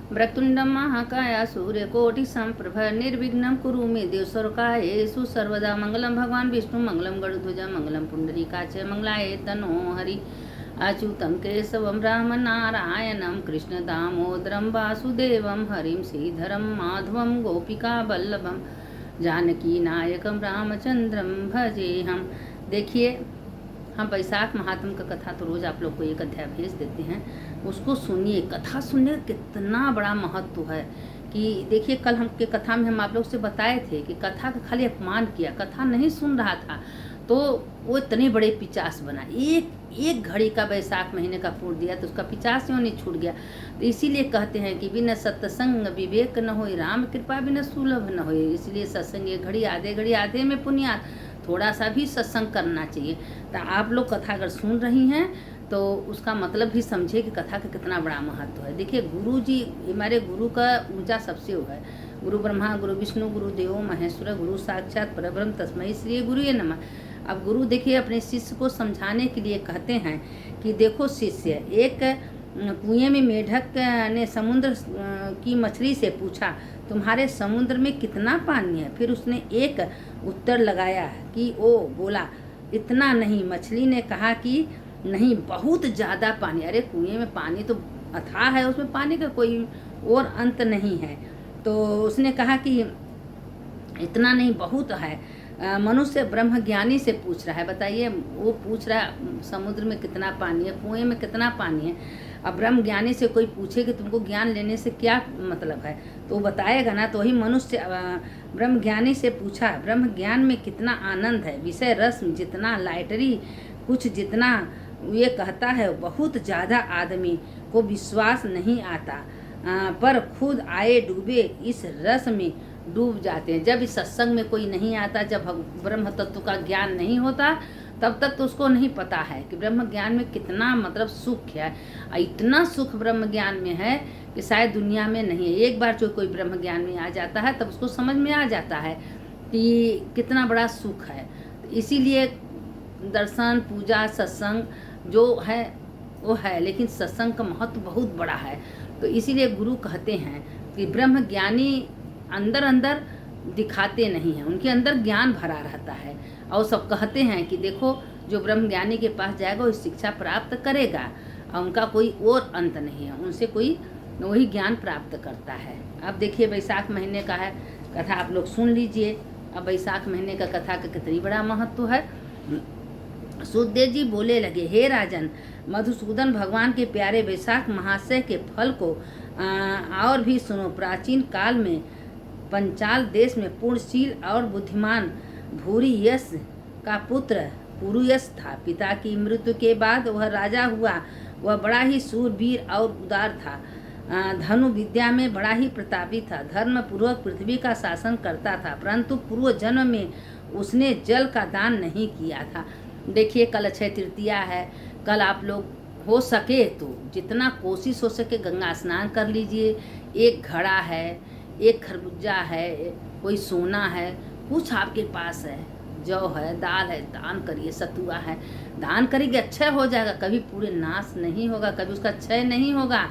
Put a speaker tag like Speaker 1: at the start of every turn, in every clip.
Speaker 1: वक्रतुण्डं महाकाय सूर्यकोटिसम्प्रभ निर्विघ्नं कुरु मे देव सर्वकार्येषु सर्वदा मंगलम भगवान विष्णु मंगलम गरुध्वज मंगलम पुंडरीकाच मंगलाय तनो हरि अच्युतं केशवं रामनारायणं कृष्णदामोदरं वासुदेवं हरिं श्रीधरं माधवं गोपिकावल्लभं जानकी नायकम रामचंद्रम भजे हम। देखिए, हम वैशाख महात्म का कथा तो रोज़ आप लोग को एक अध्याय भेज देते हैं, उसको सुनिए। कथा सुनने का कितना बड़ा महत्व है कि देखिए, कल हम के कथा में हम आप लोग से बताए थे कि कथा का खाली अपमान किया, कथा नहीं सुन रहा था तो वो इतने बड़े पिचास बना। एक घड़ी का वैशाख महीने का फूट दिया तो उसका पिचास क्यों नहीं छूट गया। तो इसीलिए कहते हैं कि बिना सत्संग विवेक न होए, राम कृपा बिना सुलभ न होए। इसलिए सत्संग एक घड़ी आधे में पुण्यात, थोड़ा सा भी सत्संग करना चाहिए। तो आप लोग कथा अगर सुन रही हैं तो उसका मतलब भी समझे कि कथा का कितना बड़ा महत्व है। देखिए, गुरु जी हमारे गुरु का ऊंचा सबसे वो है। गुरु ब्रह्मा गुरु विष्णु गुरु देवो महेश्वर गुरु साक्षात परब्रह्म तस्मै श्री गुरुये नमः। अब गुरु देखिए अपने शिष्य को समझाने के लिए कहते हैं कि देखो शिष्य, एक कुएं में मेढक ने समुद्र की मछली से पूछा, तुम्हारे समुद्र में कितना पानी है? फिर उसने एक उत्तर लगाया कि ओ बोला, इतना नहीं। मछली ने कहा कि नहीं, बहुत ज़्यादा पानी। अरे कुएं में पानी तो अथाह है, उसमें पानी का कोई और अंत नहीं है। तो उसने कहा कि इतना नहीं, बहुत है। मनुष्य ब्रह्म ज्ञानी से पूछ रहा है, बताइए, वो पूछ रहा है समुद्र में कितना पानी है, कुएं में कितना पानी है। अब ब्रह्म ज्ञानी से कोई पूछे कि तुमको ज्ञान लेने से क्या मतलब है, तो वो बताएगा ना। तो वही मनुष्य ब्रह्म ज्ञानी से पूछा, ब्रह्म ज्ञान में कितना आनंद है, विषय रस जितना, लाइटरी कुछ जितना। ये कहता है बहुत ज़्यादा आदमी को विश्वास नहीं आता, पर खुद आए डूबे इस रस में डूब जाते हैं। जब इस सत्संग में कोई नहीं आता, जब ब्रह्म तत्व का ज्ञान नहीं होता, तब तक तो उसको नहीं पता है कि ब्रह्म ज्ञान में कितना मतलब सुख है। इतना सुख ब्रह्म ज्ञान में है कि शायद दुनिया में नहीं है। एक बार जो कोई ब्रह्म ज्ञान में आ जाता है तब उसको समझ में आ जाता है कि कितना बड़ा सुख है। इसीलिए दर्शन पूजा सत्संग जो है वो है, लेकिन सत्संग का महत्व बहुत बड़ा है। तो इसीलिए गुरु कहते हैं कि ब्रह्म ज्ञानी अंदर अंदर दिखाते नहीं हैं, उनके अंदर ज्ञान भरा रहता है। और सब कहते हैं कि देखो, जो ब्रह्म ज्ञानी के पास जाएगा वो शिक्षा प्राप्त करेगा और उनका कोई और अंत नहीं है, उनसे कोई वही ज्ञान प्राप्त करता है। अब देखिए, वैशाख महीने का है कथा, आप लोग सुन लीजिए। अब वैशाख महीने का कथा का कितनी बड़ा महत्व है। सुखदेव जी बोले लगे, हे राजन, मधुसूदन भगवान के प्यारे वैशाख महाशय के फल को और भी सुनो। प्राचीन काल में पंचाल देश में पूर्णशील और बुद्धिमान भूरियश का पुत्र पुरुयश था। पिता की मृत्यु के बाद वह राजा हुआ। वह बड़ा ही शूरवीर और उदार था, धनु विद्या में बड़ा ही प्रतापी था, धर्म पूर्वक पृथ्वी का शासन करता था। परंतु पूर्व जन्म में उसने जल का दान नहीं किया था। देखिए, कल अक्षय तृतीया है। कल आप लोग हो सके तो जितना कोशिश हो सके गंगा स्नान कर लीजिए। एक घड़ा है, एक खरबूजा है, कोई सोना है, कुछ आपके पास है, जौ है, दाल है, दान करिए। सतुआ है, दान करेंगे अक्षय हो जाएगा, कभी पूरे नाश नहीं होगा, कभी उसका क्षय नहीं होगा।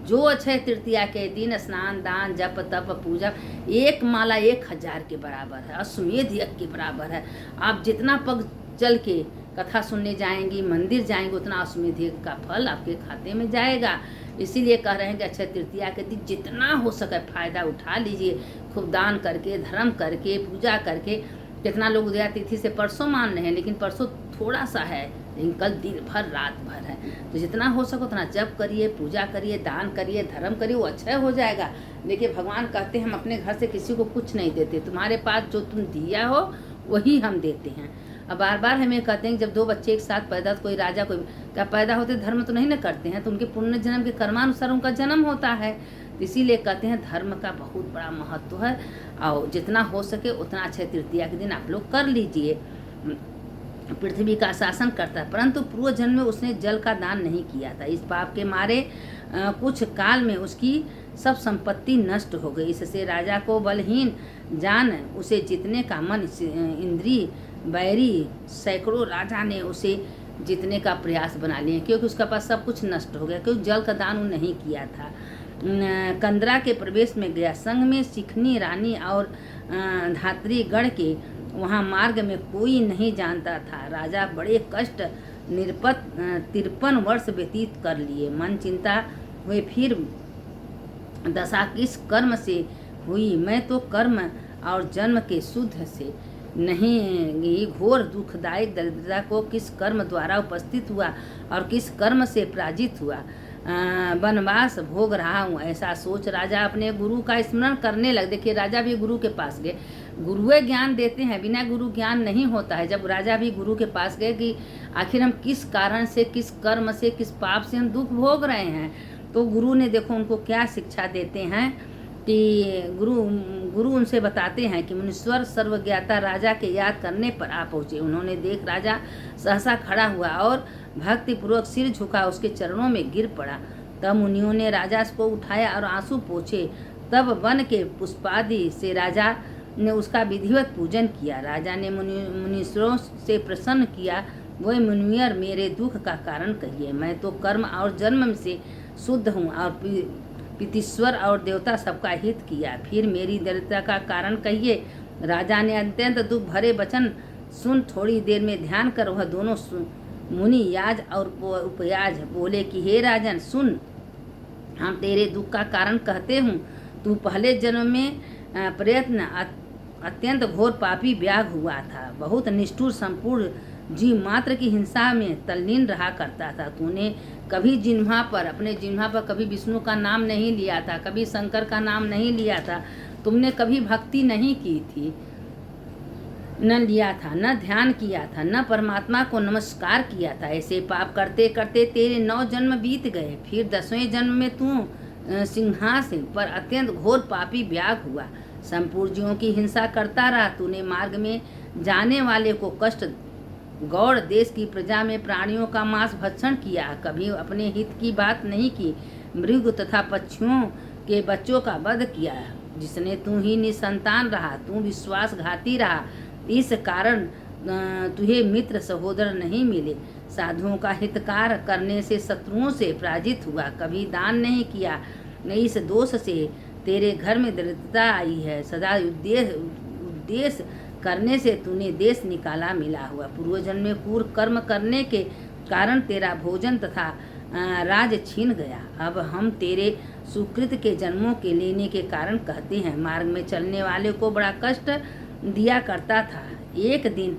Speaker 1: जो अक्षय तृतीया के दिन स्नान दान जप तप पूजा, एक माला 1000 के बराबर है, अश्वमेध यज्ञ के बराबर है। आप जितना पग चल के कथा सुनने जाएंगी, मंदिर जाएंगे, उतना अश्वमेध यज्ञ का फल आपके खाते में जाएगा। इसीलिए कह रहे हैं कि अक्षय तृतीया के दिन जितना हो सके फ़ायदा उठा लीजिए, खूब दान करके, धर्म करके, पूजा करके। कितना लोग उदया तिथि से परसों मान रहे हैं, लेकिन परसों थोड़ा सा है, लेकिन कल दिन भर रात भर है। तो जितना हो सके उतना जप करिए, पूजा करिए, दान करिए, धर्म करिए, वो अक्षय हो जाएगा। देखिए, भगवान कहते हैं हम अपने घर से किसी को कुछ नहीं देते, तुम्हारे पास जो तुम दिया हो वही हम देते हैं। अब बार बार हमें कहते हैं कि जब 2 बच्चे एक साथ पैदा, कोई राजा कोई क्या पैदा होते धर्म तो नहीं न करते हैं, तो उनके पुण्य जन्म के कर्मानुसार उनका जन्म होता है। इसीलिए कहते हैं धर्म का बहुत बड़ा महत्व है। और जितना हो सके उतना अक्षय तृतीया के दिन आप लोग कर लीजिए। पृथ्वी का शासन करता है, परंतु पूर्व जन्म में उसने जल का दान नहीं किया था। इस पाप के मारे कुछ काल में उसकी सब संपत्ति नष्ट हो गई। इससे राजा को बलहीन जान उसे जीतने का मन इंद्रिय बैरी सैकड़ों राजा ने उसे जीतने का प्रयास बना लिए, क्योंकि उसका पास सब कुछ नष्ट हो गया, क्योंकि जल का दान नहीं किया था। कंदरा के प्रवेश में गया। संग में सिखनी रानी और धात्रीगढ़ के वहाँ मार्ग में कोई नहीं जानता था। राजा बड़े कष्ट निरपत 53 वर्ष व्यतीत कर लिए। मन चिंता हुए, फिर दशा किस कर्म से हुई? मैं तो कर्म और जन्म के शुद्ध से नहीं। ये घोर दुखदायक दरिद्रता को किस कर्म द्वारा उपस्थित हुआ और किस कर्म से पराजित हुआ? वनवास भोग रहा हूँ, ऐसा सोच राजा अपने गुरु का स्मरण करने लगे। देखिए, राजा भी गुरु के पास गए। गुरुए ज्ञान देते हैं, बिना गुरु ज्ञान नहीं होता है। जब राजा भी गुरु के पास गए कि आखिर हम किस कारण से, किस कर्म से, किस पाप से हम दुख भोग रहे हैं, तो गुरु ने देखो उनको क्या शिक्षा देते हैं कि गुरु उनसे बताते हैं कि मुनीश्वर सर्वज्ञाता राजा के याद करने पर आ पहुँचे। उन्होंने देख राजा सहसा खड़ा हुआ और भक्तिपूर्वक सिर झुका उसके चरणों में गिर पड़ा। तब मुनियों ने राजा को उठाया और आंसू पोंछे। तब वन के पुष्पादि से राजा ने उसका विधिवत पूजन किया। राजा ने मुनीश्वरों से प्रसन्न किया, वह मुनिवर मेरे दुख का कारण कहिए। मैं तो कर्म और जन्म से शुद्ध हूँ और पितीश्वर और देवता सबका हित किया। फिर मेरी दरिद्रता का कारण कहिए। राजा ने अत्यंत दुख भरे वचन सुन थोड़ी देर में ध्यान कर वह दोनों मुनि याज और उपयाज बोले कि हे राजन सुन, हम तेरे दुख का कारण कहते हूँ। तू पहले जन्म में प्रयत्न अत्यंत घोर पापी व्याग हुआ था। बहुत निष्ठुर संपूर्ण जीव मात्र की हिंसा में तल्लीन रहा करता था। तूने कभी अपने जिह्वा पर कभी विष्णु का नाम नहीं लिया था, कभी शंकर का नाम नहीं लिया था। तुमने कभी भक्ति नहीं की थी, न लिया था, न ध्यान किया था, न परमात्मा को नमस्कार किया था। ऐसे पाप करते करते तेरे 9 जन्म बीत गए। फिर 10वें जन्म में तू सिंहासन पर अत्यंत घोर पापी व्याग हुआ। संपूर्ण जीवों की हिंसा करता रहा। तूने मार्ग में जाने वाले को कष्ट, गौड़ देश की प्रजा में प्राणियों का मांस भक्षण किया। कभी अपने हित की बात नहीं की। मृग तथा पक्षियों के बच्चों का वध किया। जिसने तू ही निसंतान रहा, तू विश्वासघाती रहा। इस कारण तुझे मित्र सहोदर नहीं मिले। साधुओं का हितकार करने से शत्रुओं से पराजित हुआ। कभी दान नहीं किया। इस दोष से तेरे घर में दरिद्रता आई है। सदा उद्देश्य करने से तूने देश निकाला मिला हुआ। पूर्वजन्म में पूर्व कर्म करने के कारण तेरा भोजन तथा राज छीन गया। अब हम तेरे सुकृत के जन्मों के लेने के कारण कहते हैं। मार्ग में चलने वाले को बड़ा कष्ट दिया करता था। एक दिन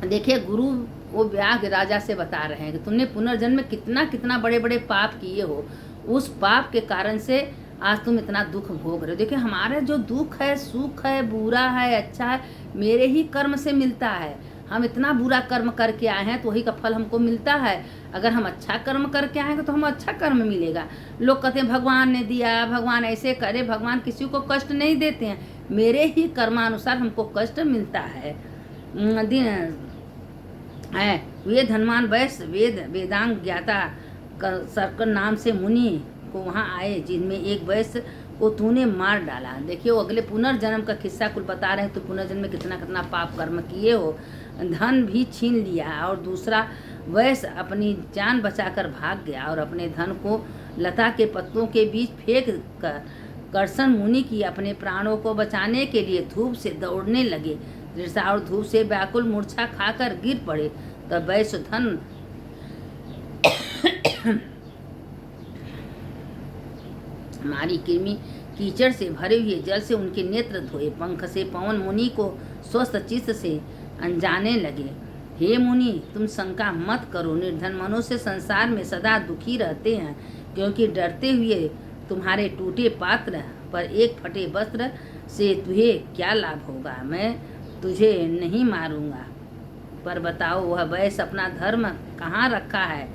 Speaker 1: देखिए, गुरु वो व्याग राजा से बता रहे हैं कि तुमने पुनर्जन्म में कितना कितना बड़े बड़े पाप किए हो। उस पाप के कारण से आज तुम इतना दुख भोग रहे हो। देखिए, हमारा जो दुख है, सुख है, बुरा है, अच्छा है, मेरे ही कर्म से मिलता है। हम इतना बुरा कर्म करके आए हैं तो वही का फल हमको मिलता है। अगर हम अच्छा कर्म करके आएंगे तो हम अच्छा कर्म मिलेगा। लोग कहते हैं भगवान ने दिया, भगवान ऐसे करे। भगवान किसी को कष्ट नहीं देते हैं, मेरे ही कर्मानुसार हमको कष्ट मिलता है। वे धनवान वैश्य वेदांग ज्ञाता सर्कर नाम से मुनि को वहाँ आए, जिनमें एक वैश्य को तूने मार डाला। देखिए, वो अगले पुनर्जन्म का किस्सा कुल बता रहे हैं। तो पुनर्जन्म में कितना कितना पाप कर्म किए हो। धन भी छीन लिया और दूसरा वैश्य अपनी जान बचाकर भाग गया और अपने धन को लता के पत्तों के बीच फेंक कर कर्षण मुनि की अपने प्राणों को बचाने के लिए धूप से दौड़ने लगे। तृषा और धूप से व्याकुल मूर्छा खाकर गिर पड़े। तब वैश्य धन हमारी कृमि कीचड़ से भरे हुए जल से उनके नेत्र धोए। पंख से पवन मुनि को स्वस्थ चित्त से अनजाने लगे। हे मुनि, तुम शंका मत करो। निर्धन मनुष्य संसार में सदा दुखी रहते हैं, क्योंकि डरते हुए तुम्हारे टूटे पात्र पर एक फटे वस्त्र से तुझे क्या लाभ होगा। मैं तुझे नहीं मारूंगा, पर बताओ वह वैश्य अपना धर्म कहाँ रखा है।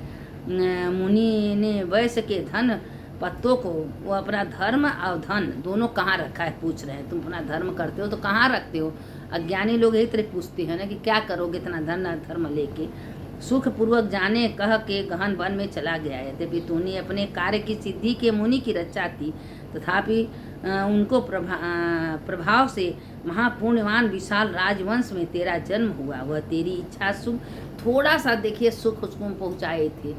Speaker 1: मुनि ने वैश्य के धन पत्तों को, वो अपना धर्म और धन दोनों कहाँ रखा है पूछ रहे हैं। तुम अपना धर्म करते हो तो कहाँ रखते हो। अज्ञानी लोग यही तरह पूछते हैं ना कि क्या करोगे इतना धन धर्म लेके। सुख पूर्वक जाने कह के गहन वन में चला गया। यद्यपि तूने अपने कार्य की सिद्धि के मुनि की रक्षा की, तथापि उनको प्रभाव से महापुण्यवान विशाल राजवंश में तेरा जन्म हुआ। वह तेरी इच्छा सुख थोड़ा सा देखिए सुख उसको पहुँचाए थे।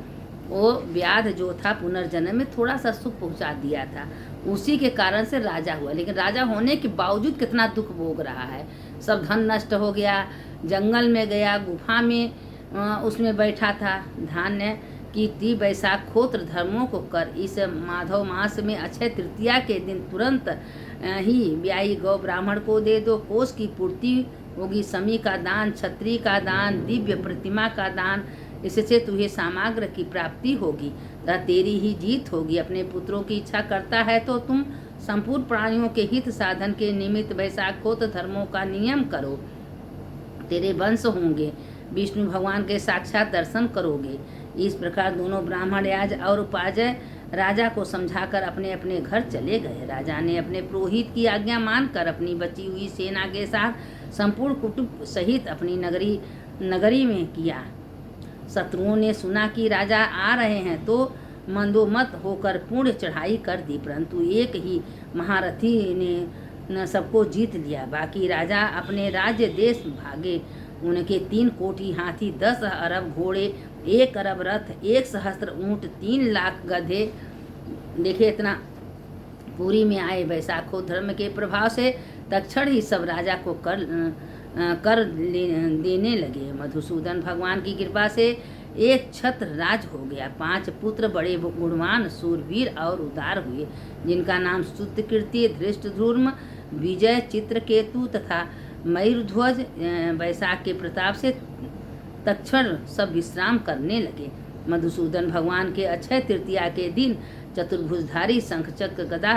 Speaker 1: वो व्याध जो था पुनर्जन्म में थोड़ा सा सुख पहुंचा दिया था, उसी के कारण से राजा हुआ। लेकिन राजा होने के बावजूद कितना दुख भोग रहा है। सब धन नष्ट हो गया, जंगल में गया, गुफा में उसमें बैठा था। धान्य कीर्ति वैशाख खोत्र धर्मों को कर, इस माधव मास में अक्षय तृतीया के दिन तुरंत ही ब्याही गौ ब्राह्मण को दे दो। कोष की पूर्ति होगी, समी का दान, छत्री का दान, दिव्य प्रतिमा का दान, इससे तुझे सामग्र की प्राप्ति होगी तथा तेरी ही जीत होगी। अपने पुत्रों की इच्छा करता है तो तुम संपूर्ण प्राणियों के हित साधन के निमित्त वैशाखोक्त धर्मों का नियम करो। तेरे वंश होंगे, विष्णु भगवान के साक्षात दर्शन करोगे। इस प्रकार दोनों ब्राह्मण याज और उपाजय राजा को समझाकर अपने अपने घर चले गए। राजा ने अपने पुरोहित की आज्ञा मानकर अपनी बची हुई सेना के साथ संपूर्ण कुटुंब सहित अपनी नगरी में किया। शत्रुओं ने सुना कि राजा आ रहे हैं तो मंदोमत होकर पूर्ण चढ़ाई कर दी, परंतु एक ही महारथी ने सबको जीत लिया। बाकी राजा अपने राज्य देश भागे। उनके 3 कोटि हाथी, 10 अरब घोड़े, 1 अरब रथ, 1 सहस्त्र ऊँट, 3 लाख गधे, देखिए इतना पूरी में आए। वैशाखो धर्म के प्रभाव से तक्षण ही सब राजा को कर देने लगे। मधुसूदन भगवान की कृपा से एक छत्र राज हो गया। 5 पुत्र बड़े गुणवान, सूरवीर और उदार हुए, जिनका नाम स्तुत्यकीर्ति, धृष्टद्युम्न, विजय, चित्रकेतु तथा मयूरध्वज। वैशाख के प्रताप से तक्षण सब विश्राम करने लगे। मधुसूदन भगवान के अक्षय तृतीया के दिन चतुर्भुजधारी शंख चक्र गदा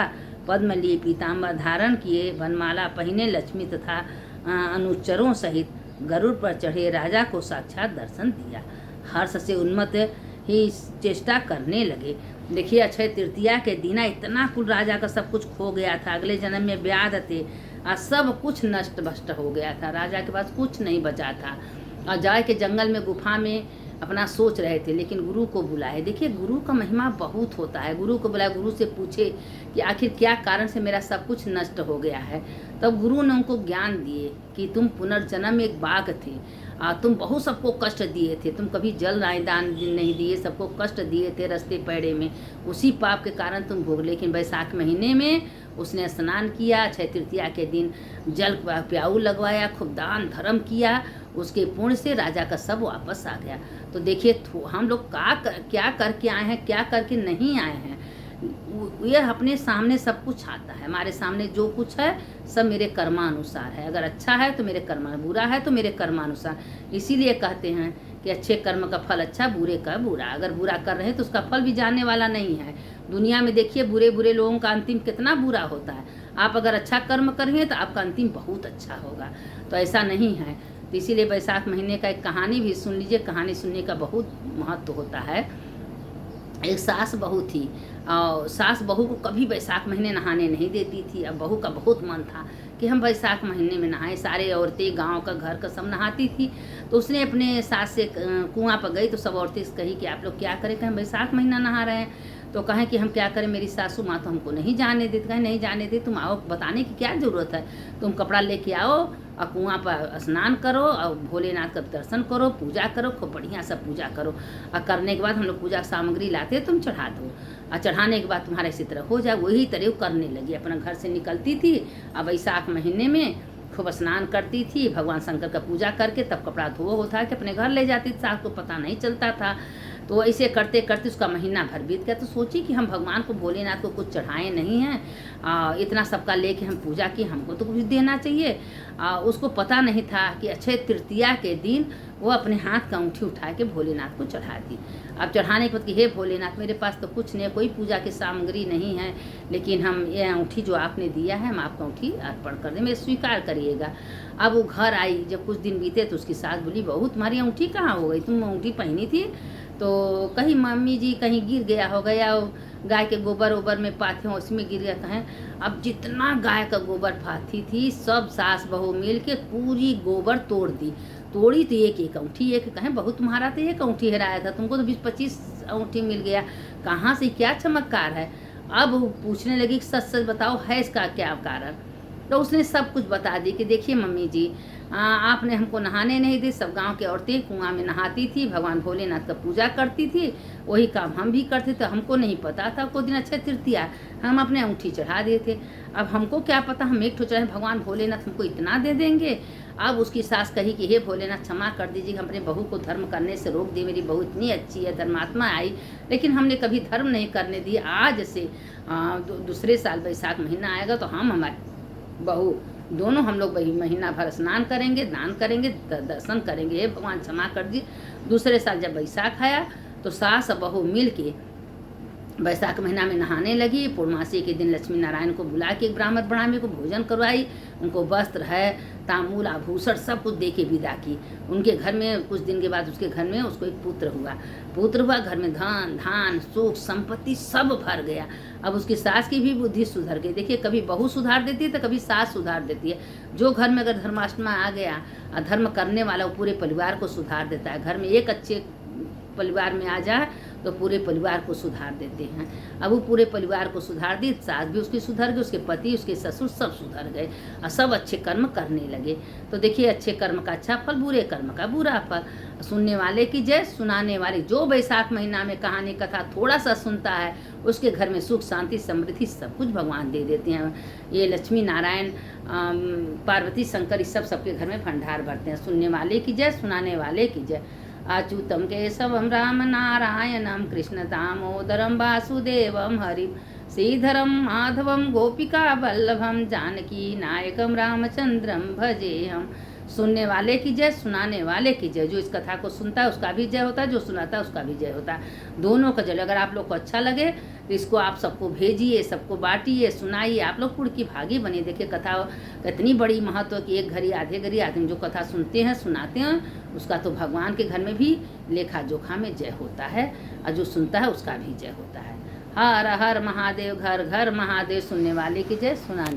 Speaker 1: पद्म लिए पीताम्बर धारण किए, वनमाला पहने लक्ष्मी तथा अनुचरों सहित गरुड़ पर चढ़े राजा को साक्षात दर्शन दिया। हर्ष से उन्मत्त ही चेष्टा करने लगे। देखिए अक्षय तृतीया के दिन इतना कुल राजा का सब कुछ खो गया था। अगले जन्म में व्याध थे और सब कुछ नष्ट भष्ट हो गया था। राजा के पास कुछ नहीं बचा था और जाए के जंगल में गुफा में अपना सोच रहे थे, लेकिन गुरु को बुलाए। देखिए गुरु का महिमा बहुत होता है। गुरु को बुलाए, गुरु से पूछे कि आखिर क्या कारण से मेरा सब कुछ नष्ट हो गया है। तब गुरु ने उनको ज्ञान दिए कि तुम पुनर्जन्म में एक बाघ थे, तुम बहुत सबको कष्ट दिए थे, तुम कभी जल दान नहीं दिए, सबको कष्ट दिए थे रास्ते पैड़े में, उसी पाप के कारण तुम भोग। लेकिन वैशाख महीने में उसने स्नान किया, अक्षय तृतीया के दिन जल प्याऊ लगवाया, खूब दान धर्म किया, उसके पुण्य से राजा का सब वापस आ गया। तो देखिए हम लोग क्या करके आए हैं, क्या करके नहीं आए हैं, ये अपने सामने सब कुछ आता है। हमारे सामने जो कुछ है सब मेरे कर्मानुसार है। अगर अच्छा है तो मेरे कर्म, बुरा है तो मेरे कर्मानुसार। इसीलिए कहते हैं कि अच्छे कर्म का फल अच्छा, बुरे का बुरा। अगर बुरा कर रहे हैं तो उसका फल भी जानने वाला नहीं है। दुनिया में देखिए बुरे बुरे लोगों का अंतिम कितना बुरा होता है। आप अगर अच्छा कर्म करेंगे तो आपका अंतिम बहुत अच्छा होगा, तो ऐसा नहीं है। तो इसीलिए वैशाख महीने का एक कहानी भी सुन लीजिए। कहानी सुनने का बहुत महत्व होता है। एक सास बहू थी और सास बहू को कभी वैशाख महीने नहाने नहीं देती थी। अब बहू का बहुत मन था कि हम वैशाख महीने में नहाएं। सारे औरतें गांव का घर का सब नहाती थी, तो उसने अपने सास से कुआं पर गई तो सब औरतें कही कि आप लोग क्या करें, कहें वैशाख महीना नहा रहे हैं। तो कहें कि हम क्या करें, मेरी सासू माँ तो हमको नहीं जाने देती। कहें नहीं जाने दे, तुम आओ, बताने की क्या ज़रूरत है, तुम कपड़ा लेके आओ और कुआं पर स्नान करो और भोलेनाथ का दर्शन करो, पूजा करो, खूब बढ़िया सब पूजा करो। और करने के बाद हम लोग पूजा सामग्री लाते तुम चढ़ा दो, और चढ़ाने के बाद तुम्हारा इसी तरह हो जाए। वही तरह करने लगी। अपना घर से निकलती थी और वैशाख महीने में खूब स्नान करती थी, भगवान शंकर का पूजा करके तब कपड़ा धो उठा के अपने घर ले जाती थी। सास को पता नहीं चलता था। तो ऐसे करते करते उसका महीना भर बीत गया। तो सोची कि हम भगवान को, भोलेनाथ को कुछ चढ़ाए नहीं हैं, इतना सबका लेके हम पूजा की, हमको तो कुछ देना चाहिए। उसको पता नहीं था कि अक्षय तृतीया के दिन वो अपने हाथ का अंगूठी उठा के भोलेनाथ को चढ़ा दी। अब चढ़ाने के बाद कि हे भोलेनाथ, मेरे पास तो कुछ नहीं, कोई पूजा की सामग्री नहीं है, लेकिन हम ये अंगूठी जो आपने दिया है हम आपका अंगूठी अर्पण कर दें, मेरे स्वीकार करिएगा। अब वो घर आई, जब कुछ दिन बीते तो उसकी सास बोली, बहू तुम्हारी अंगूठी कहाँ हो गई, तुम अंगूठी पहनी थी। तो कहीं मम्मी जी कहीं गिर गया होगा, या गाय के गोबर ओबर में पाथे उसमें गिर गया कहें। अब जितना गाय का गोबर पाथी थी सब सास बहू मिल के पूरी गोबर तोड़ दी। तोड़ी तो एक अंगूठी, एक कहें बहू तुम्हारा तो एक अंगूठी हेराया था, तुमको तो 20-25 अंगूठी मिल गया, कहाँ से क्या चमत्कार है। अब वो पूछने लगी सच सच बताओ है इसका क्या कारण। तो उसने सब कुछ बता दी कि देखिए मम्मी जी, आपने हमको नहाने नहीं दी। सब गांव की औरतें कुआं में नहाती थी, भगवान भोलेनाथ का पूजा करती थी, वही काम हम भी करते थे। हमको नहीं पता था कोई दिन अक्षय तृतीया, हम अपने अंगूठी चढ़ा दिए थे। अब हमको क्या पता, हम एक ठो चढ़े, भगवान भोलेनाथ हमको इतना दे देंगे। अब उसकी सास कही कि हे भोलेनाथ क्षमा कर दीजिए, हम अपने बहू को धर्म करने से रोक दी, मेरी बहू इतनी अच्छी है, धर्मात्मा आई, लेकिन हमने कभी धर्म नहीं करने दी। आज से दूसरे साल बैसाख महीना आएगा तो हम हमारे बहू दोनों हम लोग वही महीना भर स्नान करेंगे, दान करेंगे, दर्शन करेंगे। हे भगवान क्षमा कर दिए। दूसरे साल जब बैसाख आया तो सास और बहू मिल के बैसाख महीना में नहाने लगी। पूर्णमासी के दिन लक्ष्मी नारायण को बुला के एक ब्राह्मण ब्राह्मणी को भोजन करवाई, उनको वस्त्र है, तांबूल आभूषण सब कुछ दे के विदा की। उनके घर में कुछ दिन के बाद उसके घर में उसको एक पुत्र हुआ। घर में धन धान सुख संपत्ति सब भर गया। अब उसकी सास की भी बुद्धि सुधर गई। देखिए, कभी बहू सुधार देती है तो कभी सास सुधार देती है। जो घर में अगर धर्मात्मा आ गया, धर्म करने वाला, वो पूरे परिवार को सुधार देता है। घर में एक अच्छे परिवार में आ जाए तो पूरे परिवार को सुधार देते हैं। अब वो पूरे परिवार को सुधार दी, सास भी उसकी सुधर गई, उसके पति, उसके ससुर सब सुधर गए और सब अच्छे कर्म करने लगे। तो देखिए, अच्छे कर्म का अच्छा फल, बुरे कर्म का बुरा फल। सुनने वाले की जय, सुनाने वाले, जो बैसाख महीना में कहानी कथा थोड़ा सा सुनता है उसके घर में सुख शांति समृद्धि सब कुछ भगवान दे देते हैं। ये लक्ष्मी नारायण पार्वती शंकर इस सबके घर में भंडार भरते हैं। सुनने वाले की जय, सुनाने वाले की जय। अच्युतम केशवम राम नारायणम कृष्ण दामोदरम वासुदेवम हरिम श्रीधरम माधवम गोपिका वल्लभम जानकी नायकम रामचंद्रम भजेहम। सुनने वाले की जय, सुनाने वाले की जय। जो इस कथा को सुनता है उसका भी जय होता है, जो सुनाता है उसका भी जय होता है। दोनों का जय। अगर आप लोग को अच्छा लगे तो इसको आप सबको भेजिए, सबको बांटिए, सुनाइए। आप लोग पुण्य की भागी बनिए। देखिए, कथा कितनी बड़ी महत्व की, एक घड़ी आधे घड़ी आदमी जो कथा सुनते हैं सुनाते हैं उसका तो भगवान के घर में भी लेखा जोखा में जय होता है, और जो सुनता है उसका भी जय होता है। हर हर महादेव, घर घर महादेव। सुनने वाले की जय, सुनाने